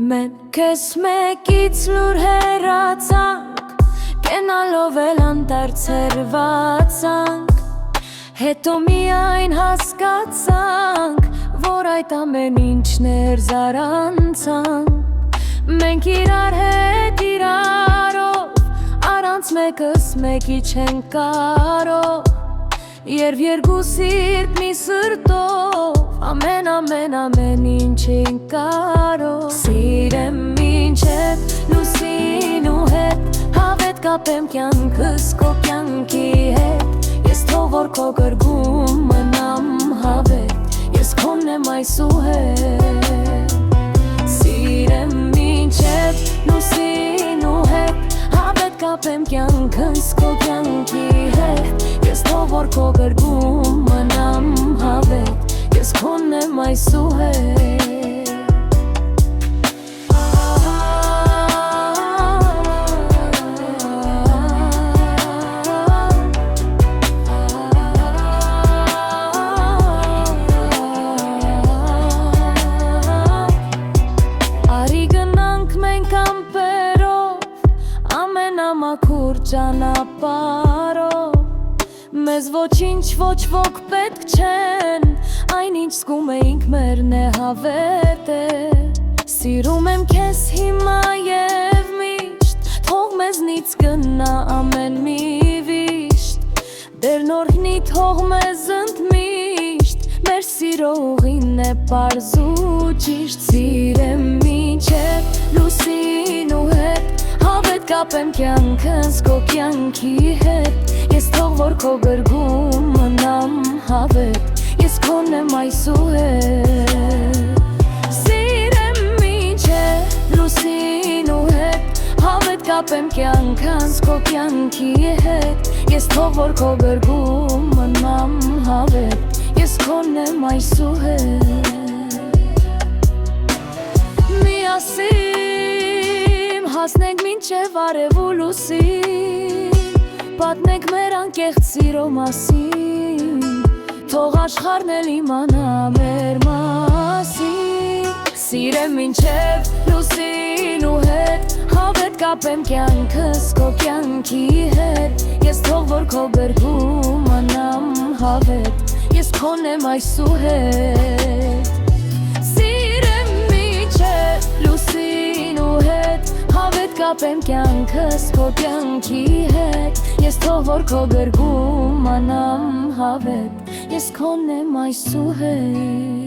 Մենք քեզ մեկից լուր հեռացանք, կենալով էլ անտարցերվածանք, հետո միայն հասկացանք, որ այդ ամեն ինչն էր զարանցանք։ Մենք իրար հետ իրարով, առանց մեկս մեկի չենք կարող, երբ երկու սիրտ մի սրտով, ամեն ինչ ենք կարող։ Սիրեմ մինչև լուսին ու հետ, հավետ կապեմ կյանքս քո կյանքի հետ, ես թող որ քո գրգում մնամ հավետ, ես քոնն եմ այսուհետ։ Սիրեմ մինչև լուսին ու հետ, հավետ կապեմ կյանքս քո կյանքի հետ, ես թող որ քո գրգում մնամ հավետ, ես քոնն եմ այսուհետ։ Արի գնանք մենք ամպերով, ամենամաքուր ճանապարհով, մեզ ոչինչ ոչ ոք պետք չեն, այնինչ զգում էինք մերն է հավետ է։ Սիրում եմ քեզ հիմա և միշտ, թող մեզնից գնա ամեն մի վիշտ, դեր նորհնի թող մեզ ընդմիշտ, մեր սիրո ուղին է պարզ ու ճիշտ։ Սիրեմ մինչև լուսին ու հետ, հավետ կապեմ կյանքս քո կյանքի հետ, ես թող որ քո գրգում մնամ հավետ, ես քոնն եմ այսուհետ։ Սիրեմ մինչև լուսին ու հետ, հավետ կապեմ կյանքս քո կյանքի հետ, ես թող որ քո գրգում մնամ հավետ, ես քոնն եմ այսուհետ։ Միասին հասնենք մինչև արև ու լուսին, պատմենք մեր անկեղծ սիրո մասին, թող աշխարհն էլ իմանա մեր մասին։ Սիրեմ մինչև լուսին ու հետ, հավետ կապեմ կյանքս քո կյանքի հետ, ես թող որ քո գրգում մնամ հավետ, ես քոնն եմ այսուհետ։ Սիրեմ մինչև լուսին ու հետ, հավետ կապեմ կյանքս քո կյանքի հետ, ես թող որ քո գրգում մնամ հավետ, ես քոնն եմ այսուհետ։